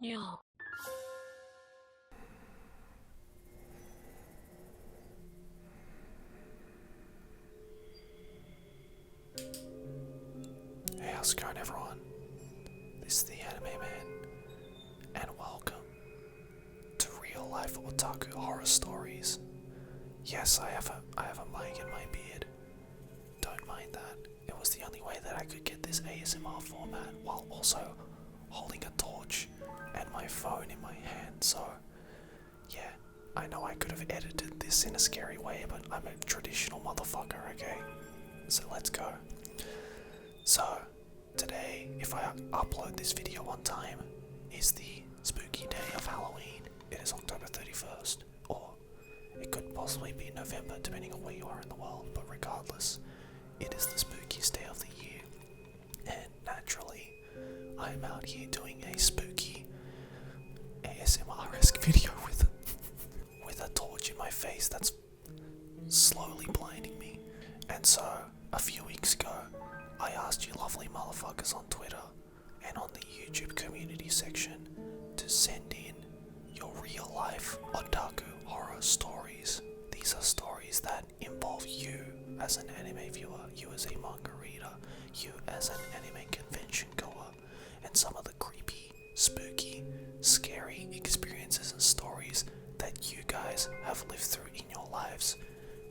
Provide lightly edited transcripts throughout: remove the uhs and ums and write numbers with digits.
Yeah. Hey, how's it going, everyone? This is the Anime Man, and welcome to real life otaku horror stories. Yes, I have a mic in my beard. Don't mind that. It was the only way that I could get this ASMR format while also holding a torch and my phone in my hand. So, yeah, I know I could have edited this in a scary way, but I'm a traditional motherfucker, okay? So let's go. So, today, if I upload this video on time, is the spooky day of Halloween. It is October 31st, or it could possibly be November, depending on where you are in the world, but regardless, it is the spookiest day of the year. And naturally, I am out here doing a spooky ASMR-esque video with a torch in my face that's slowly blinding me. And so, a few weeks ago, I asked you lovely motherfuckers on Twitter and on the YouTube community section to send in your real life otaku horror stories. These are stories that involve you as an anime viewer, you as a manga reader, you as an anime convention goer, and some of the creepy, spooky, scary experiences and stories that you guys have lived through in your lives.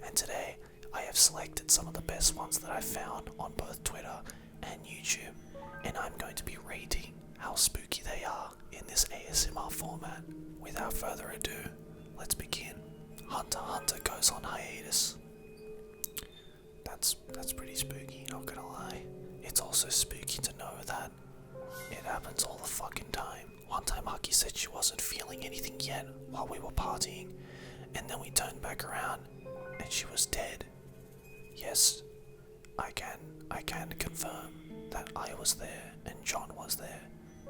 And today, I have selected some of the best ones that I found on both Twitter and YouTube, and I'm going to be rating how spooky they are in this ASMR format. Without further ado, let's begin. Hunter x Hunter goes on hiatus. That's pretty spooky, not gonna lie. It's also spooky to know that it happens all the fucking time. One time Aki said she wasn't feeling anything yet while we were partying, and then we turned back around and she was dead. Yes, I can confirm that I was there and John was there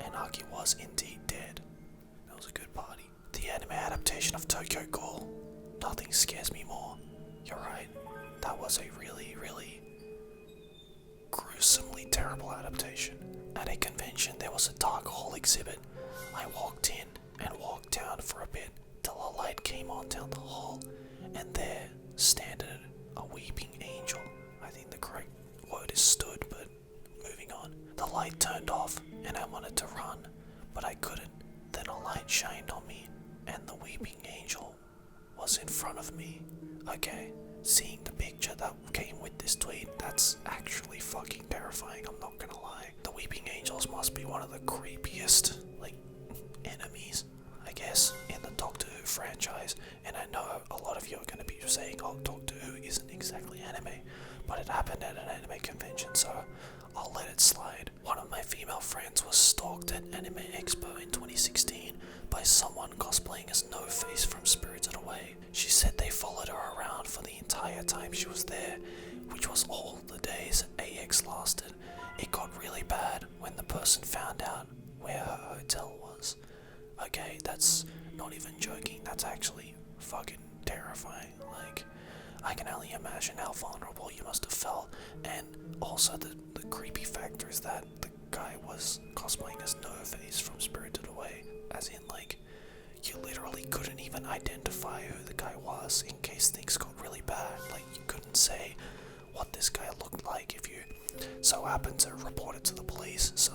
and Aki was indeed dead. That was a good party. The anime adaptation of Tokyo Ghoul. Nothing scares me more. You're right. That was a really, really gruesomely terrible adaptation. At a convention there was a dark hall exhibit. I walked in and walked down for a bit till a light came on down the hall, and there standed a weeping angel. I think the correct word is stood, but moving on. The light turned off and I wanted to run, but I couldn't. Then a light shined on me and the weeping angel was in front of me. Okay, seeing the picture that came with this tweet, that's actually fucking terrifying, I'm not gonna lie. The weeping angels must be one of the creepiest, enemies, I guess, in the Doctor Who franchise. And I know a lot of you are going to be saying, oh, Doctor Who isn't exactly anime, but it happened at an anime convention, so I'll let it slide. One of my female friends was stalked at Anime Expo in 2016 by someone cosplaying as No-Face from Spirited Away. She said they followed her around for the entire time she was there, which was all the days AX lasted. It got really bad when the person found out where her hotel was. Okay, that's not even joking, that's actually fucking terrifying. I can only imagine how vulnerable you must have felt, and also the creepy factor is that the guy was cosplaying as No-Face from Spirited Away, as in, you literally couldn't even identify who the guy was in case things got really bad. You couldn't say what this guy looked like if you so happened to report it to the police, so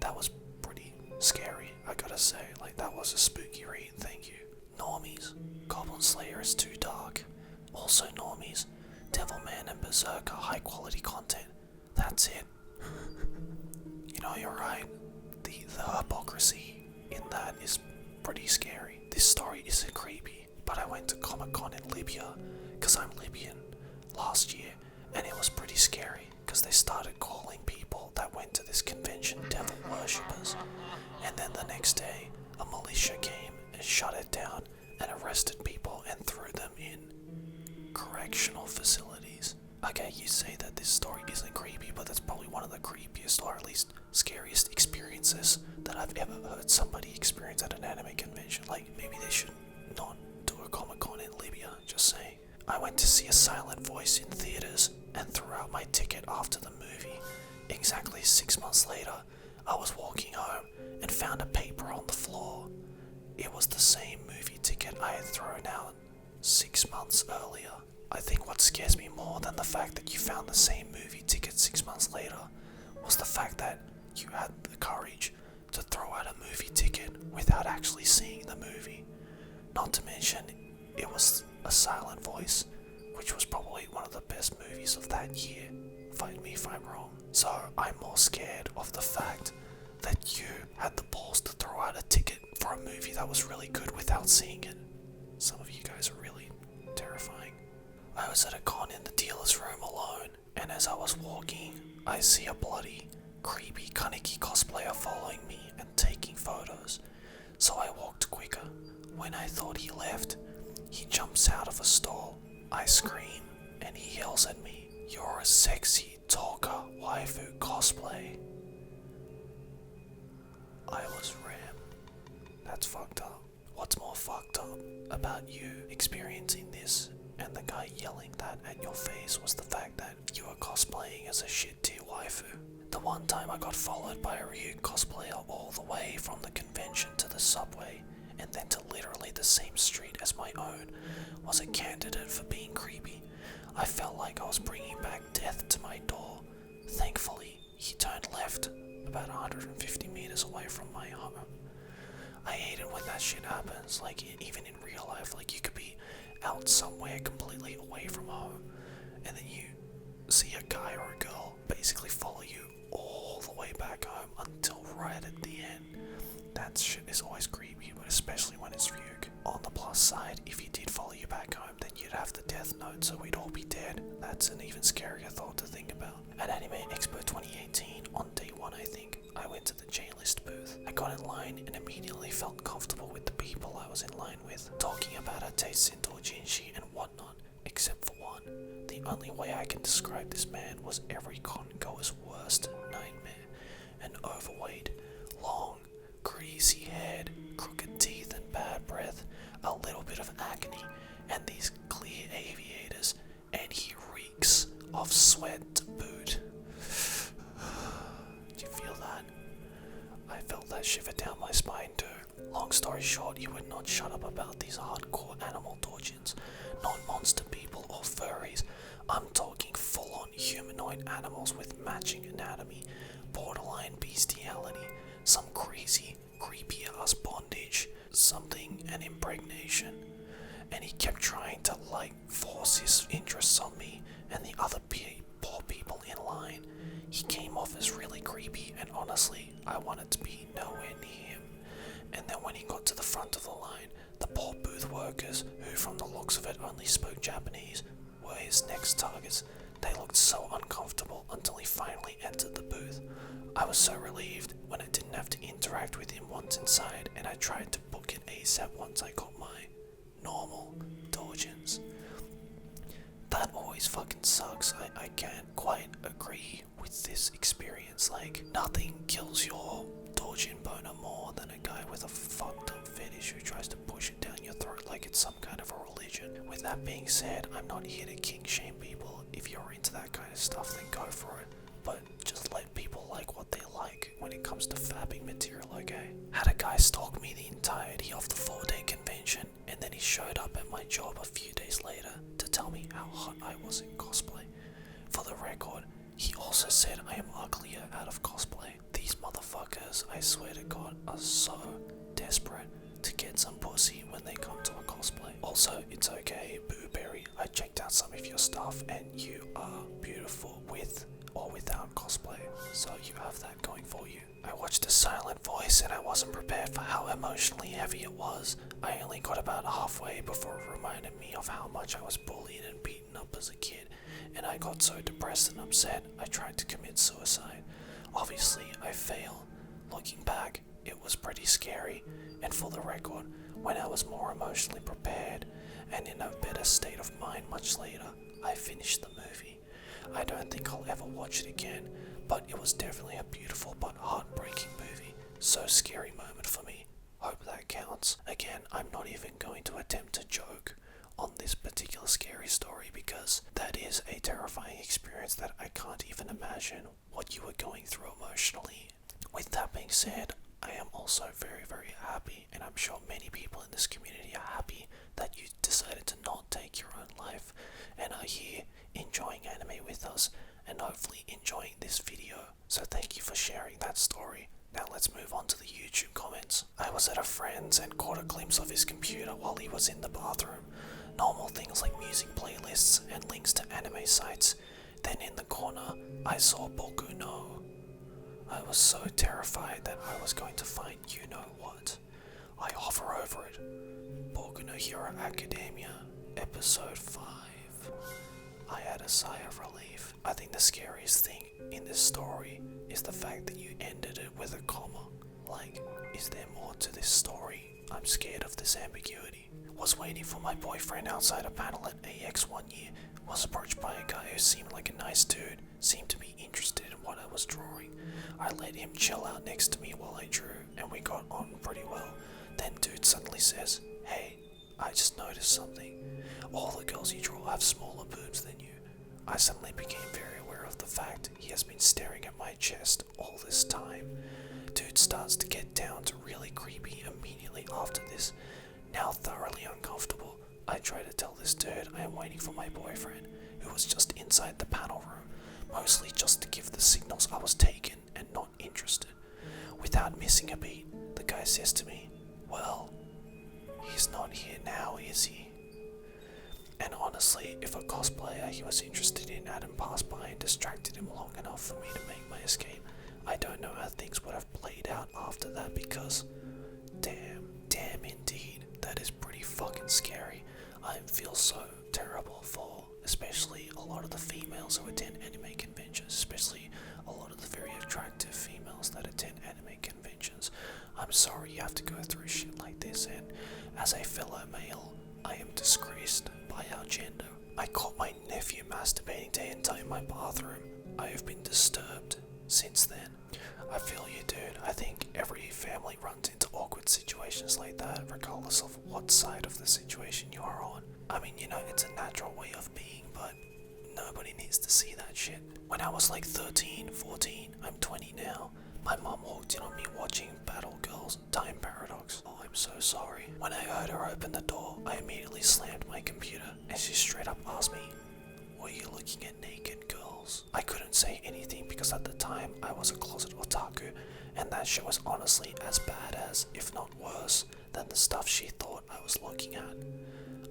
that was pretty scary, I gotta say. That was a spooky read, thank you. Normies. Goblin Slayer is too dark. Also normies. Devilman and Berserk are high quality content. That's it. You know, you're right. The hypocrisy in that is pretty scary. This story isn't creepy, but I went to Comic-Con in Libya, because I'm Libyan, last year, and it was pretty scary, because they started calling people that went to this convention devil worshippers, and then the next day, a militia came and shut it down and arrested people and threw them in correctional facilities. Okay, you say that this story isn't creepy, but that's probably one of the creepiest, or at least scariest experiences that I've ever heard somebody experience at an anime convention. Maybe they should not do a Comic-Con in Libya, just saying. I went to see A Silent Voice in theaters and threw out my ticket after the movie. Exactly 6 months later, I was walking home and found a paper on the floor It was the same movie ticket I had thrown out 6 months earlier. I think what scares me more than the fact that you found the same movie ticket 6 months later was the fact that you had the courage to throw out a movie ticket without actually seeing the movie. Not to mention, it was A Silent Voice, which was probably one of the best movies of that year. Fight me if I'm wrong. So I'm more scared of the fact that you had the balls to throw out a ticket for a movie that was really good without seeing it. Some of you guys are really terrifying. I was at a con in the dealer's room alone, and as I was walking, I see a bloody, creepy Kaneki cosplayer following me and taking photos. So I walked quicker. When I thought he left, he jumps out of a stall. I scream, and he yells at me, "You're a sexy talker waifu cosplay." I was ram. That's fucked up. What's more fucked up about you experiencing this and the guy yelling that at your face was the fact that you were cosplaying as a shit tier waifu. The one time I got followed by a Ryu cosplayer all the way from the convention to the subway and then to literally the same street as my own was a candidate for being creepy. I felt like I was bringing back death to my door. Thankfully, he turned left about 150 meters away from my home. I hate it when that shit happens, like even in real life, like you could be out somewhere completely away from home and then you see a guy or a girl basically follow you all the way back home until right at the end. That shit is always creepy, but especially when it's Ryuk. On the plus side, if he did follow you back home, then you'd have the death note, so we'd all be dead. That's an even scarier thought to think about. At Anime Expo 2018, on day 1 I think, I went to the J-List booth. I got in line and immediately felt comfortable with the people I was in line with, talking about our tastes in doujinshi and whatnot, except for one. The only way I can describe this man was every con-goer's worst nightmare. An overweight, long, greasy head, crooked teeth and bad breath, a little bit of acne, and these clear aviators, and he reeks of sweat to boot. Did you feel that? I felt that shiver down my spine too. Long story short, he would not shut up about these hardcore animal doujins, not monster people or furries. I'm talking full-on humanoid animals with matching anatomy, borderline bestiality, some crazy, creepy ass bondage, something an impregnation. And he kept trying to force his interests on me and the other poor people in line. He came off as really creepy, and honestly, I wanted to be nowhere near him. And then when he got to the front of the line, the poor booth workers, who from the looks of it only spoke Japanese, were his next targets. They looked so uncomfortable until he finally entered the booth. I was so relieved when I didn't have to interact with him once inside, and I tried to book it ASAP once I got my normal doujins. That always fucking sucks. I can't quite agree with this experience. Like, nothing kills your doujin boner more than a guy with a fucked up fetish who tries to push it down your throat like it's some kind of a religion. With that being said, I'm not here to kink shame people. If you're into that kind of stuff, then go for it. But just let people like what they like when it comes to fabbing material, okay? Had a guy stalk me the entirety of the 4-day convention, and then he showed up at my job a few days later to tell me how hot I was in cosplay. For the record, he also said I am uglier out of cosplay. These motherfuckers, I swear to God, are so desperate to get some pussy when they come to a cosplay. Also, it's okay, Booberry, I checked out some of your stuff and you are beautiful with or without cosplay, so you have that going for you. I watched A Silent Voice and I wasn't prepared for how emotionally heavy it was. I only got about halfway before it reminded me of how much I was bullied and beaten up as a kid, and I got so depressed and upset I tried to commit suicide. Obviously, I failed. Looking back, it was pretty scary, and for the record, when I was more emotionally prepared and in a better state of mind much later, I finished the movie. I don't think I'll ever watch it again, but it was definitely a beautiful but heartbreaking movie. So scary moment for me. Hope that counts. Again, I'm not even going to attempt to joke on this particular scary story because that is a terrifying experience that I can't even imagine what you were going through emotionally. With that being said, I am also very, very happy and I'm sure many people in this community are happy that you decided to not take your own life and are here enjoying anime with us and hopefully enjoying this video. So thank you for sharing that story. Now let's move on to the YouTube comments. I was at a friend's and caught a glimpse of his computer while he was in the bathroom. Normal things like music playlists and links to anime sites. Then in the corner, I saw Boku no. I was so terrified that I was going to find you know what. I hover over it. Boku no Hero Academia, episode 5. I had a sigh of relief. I think the scariest thing in this story is the fact that you ended it with a comma. Like, is there more to this story? I'm scared of this ambiguity. Was waiting for my boyfriend outside a panel at AX one year. Was approached by a guy who seemed like a nice dude. Seemed to be interested in what I was drawing. I let him chill out next to me while I drew, and we got on pretty well. Then dude suddenly says, "Hey, I just noticed something. All the girls you draw have smaller boobs than you." I suddenly became very aware of the fact he has been staring at my chest all this time. Dude starts to get down to really creepy immediately after this. Now thoroughly uncomfortable, I try to tell this dude I am waiting for my boyfriend, who was just inside the panel room, mostly just to give the signals I was taken and not interested. Without missing a beat, the guy says to me, "Well, he's not here now, is he?" And honestly, if a cosplayer he was interested in hadn't passed by and distracted him long enough for me to make my escape, I don't know how things would have played out after that, because damn indeed, that is pretty fucking scary. I feel so terrible for especially a lot of the females who attend anime conventions, especially a lot of the very attractive females that attend anime conventions. I'm sorry you have to go through shit like this, and as a fellow male, I am disgraced by our gender. I caught my nephew masturbating day and night in my bathroom. I have been disturbed since then. I feel you, dude. I think every family runs into awkward situations like that, regardless of what side of the situation you are on. I mean, you know, it's a natural way of being, but nobody needs to see that shit. When I was like 13, 14, I'm 20 now, my mom walked in on me watching Battle Girls Time Paradox. Oh, I'm so sorry. When I heard her open the door, I immediately slammed my computer, and she straight up asked me, "Were you looking at naked girls?" I couldn't say anything because at the time I was a closet otaku, and that shit was honestly as bad as, if not worse, than the stuff she thought I was looking at.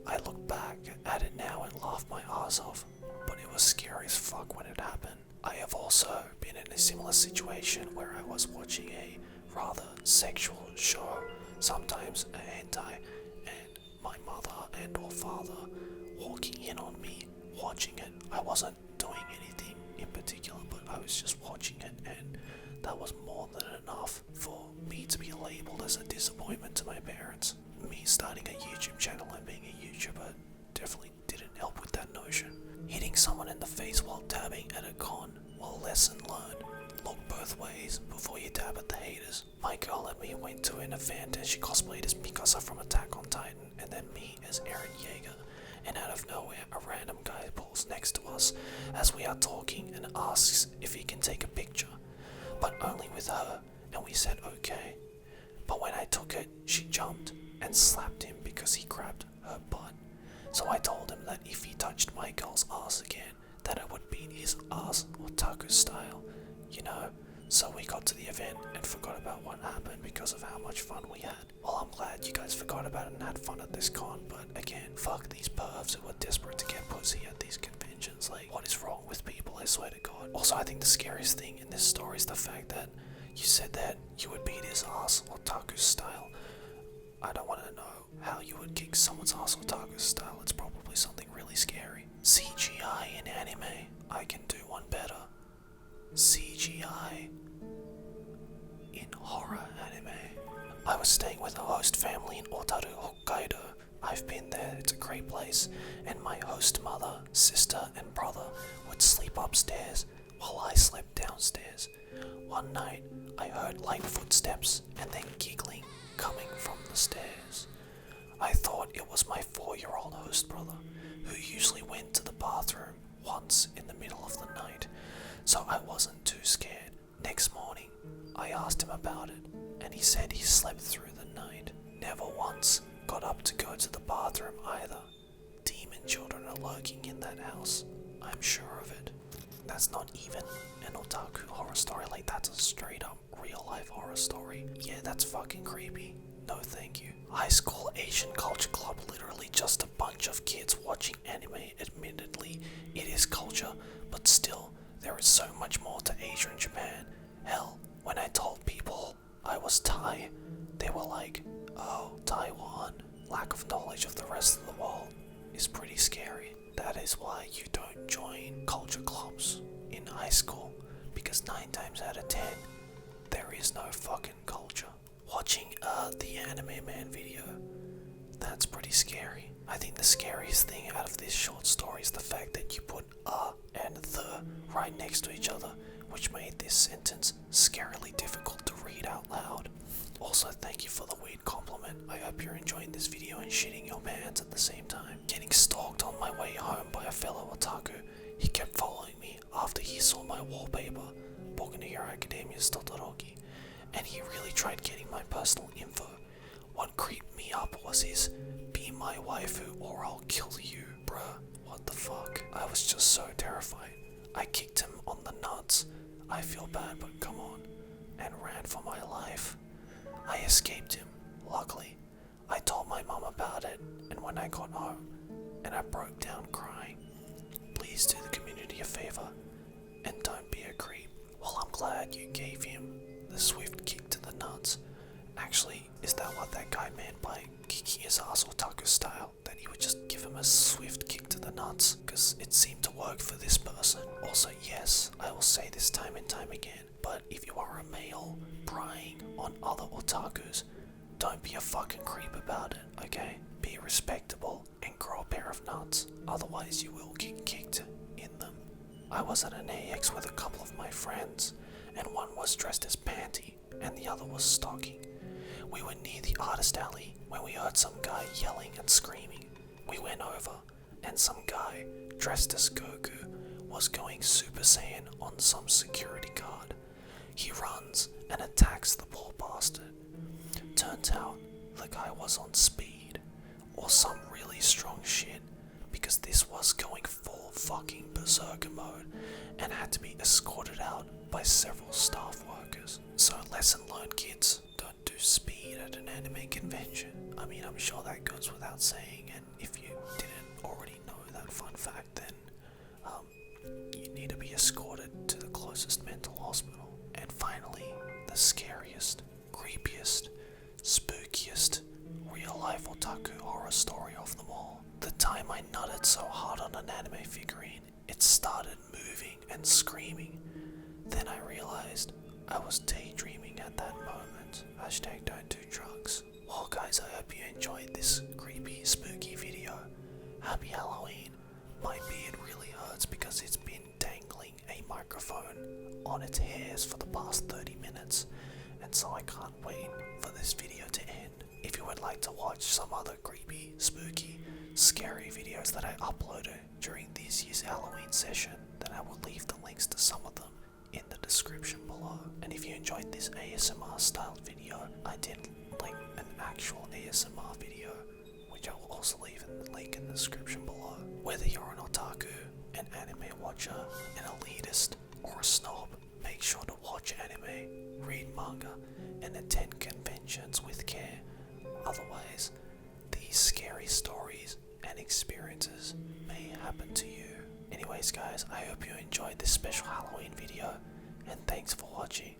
I look back at it now and laugh my ass off, but it was scary as fuck when it happened. I have also been in a similar situation where I was watching a rather sexual show, sometimes a hentai, and my mother and or father walking in on me watching it. I wasn't doing anything in particular, but I was just watching it, and that was more than enough for me to be labelled as a disappointment to my parents. Me starting a YouTube channel and being a YouTuber definitely didn't help with that notion. Hitting someone in the face while dabbing at a con, well, lesson learned. Look both ways before you dab at the haters. My girl and me went to an event and she cosplayed as Mikasa from Attack on Titan, and then me as Eren Yeager. And out of nowhere, a random guy pulls next to us as we are talking and asks if he can take a picture, but only with her, and we said okay. But when I took it, she jumped and slapped him because he grabbed her butt. So I told him that if he touched my girl's ass again, that I would beat his ass Otaku style, you know. So we got to the event and forgot about what happened because of how much fun we had. Well, I'm glad you guys forgot about it and had fun at this con, but again, fuck these pervs who are desperate to get pussy at these conventions. Like, what is wrong with people, I swear to God. Also, I think the scariest thing in this story is the fact that you said that you would beat his ass Otaku style. I don't want to know how you would kick someone's ass Otaku style. It's probably something really scary. CGI in anime, I can do one better. CGI in horror anime. I was staying with a host family in Otaru, Hokkaido. I've been there, it's a great place, and my host mother, sister, and brother would sleep upstairs while I slept downstairs. One night, I heard light footsteps and then giggling coming from the stairs. I thought it was my 4-year-old host brother, who usually went to the bathroom once in the middle of the night, so I wasn't too scared. Next morning, I asked him about it, and he said he slept through the night, never to go to the bathroom either. Demon children are lurking in that house. I'm sure of it. That's not even an otaku horror story, like that's a straight up real life horror story. Yeah, that's fucking creepy. No thank you. High school Asian culture club, literally just a bunch of kids watching anime. Admittedly, it is culture, but still, there is so much more to Asia and Japan. Hell, when I told people I was Thai, they were like, oh, Taiwan. Lack of knowledge of the rest of the world is pretty scary. That is why you don't join culture clubs in high school, because 9 times out of 10, there is no fucking culture. Watching the Anime Man video, that's pretty scary. I think the scariest thing out of this short story is the fact that you put and the right next to each other, which made this sentence scarily difficult to read out loud. Also, thank you for the weird compliment. I hope you're enjoying this video and shitting your pants at the same time. Getting stalked on my way home by a fellow otaku. He kept following me after he saw my wallpaper, Boku no Hero Academia's Todoroki, and he really tried getting my personal info. What creeped me up was his "be my waifu or I'll kill you." Bruh, what the fuck? I was just so terrified. I kicked him on the nuts. I feel bad, but come on, and ran for my life. I escaped him, luckily. I told my mum about it, and when I got home, and I broke down crying. Please do the community a favor, and don't be a creep. Well, I'm glad you gave him the swift kick to the nuts. Actually, is that what that guy meant by kicking his ass otaku style? That he would just give him a swift kick to the nuts? Because it seemed to work for this person. Also, yes, I will say this time and time again, but if you are a male prying on other otakus, don't be a fucking creep about it, okay? Be respectable and grow a pair of nuts, otherwise you will get kicked in them. I was at an AX with a couple of my friends, and one was dressed as Panty, and the other was Stalking. We were near the artist alley when we heard some guy yelling and screaming. We went over, and some guy dressed as Goku was going Super Saiyan on some security guard. He runs and attacks the poor bastard. Turns out the guy was on speed, or some really strong shit, because this was going full fucking berserker mode and had to be escorted out by several staff workers. So lesson learned, kids, don't do speed at an anime convention. I mean, I'm sure that goes without saying, and if you didn't already know that fun fact, then you need to be escorted to the closest mental hospital. And finally, the scariest, creepiest, spookiest, real-life otaku horror story of them all. The time I nutted so hard on an anime figurine, it started moving and screaming. Then I realized I was daydreaming at that moment. Hashtag don't do drugs. Well guys, I hope you enjoyed this creepy, spooky video. Happy Halloween. My beard really hurts because it's been dangling a microphone on its hairs for the past 30 minutes, and so I can't wait for this video to end. If you would like to watch some other creepy, spooky, scary videos that I uploaded during this year's Halloween session, then I will leave the links to some of them in the description below. And if you enjoyed this ASMR styled video, I did link an actual ASMR video, which I will also leave a link in the description below. Whether you're an otaku, an anime watcher, an elitist, or a snob, make sure to watch anime, read manga, and attend conventions with care. Otherwise, these scary stories and experiences may happen to you. Anyways guys, I hope you enjoyed this special Halloween video, and thanks for watching.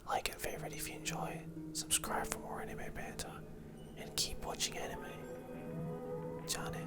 Like and favorite if you enjoy, subscribe for more anime banter, and keep watching anime. Jane.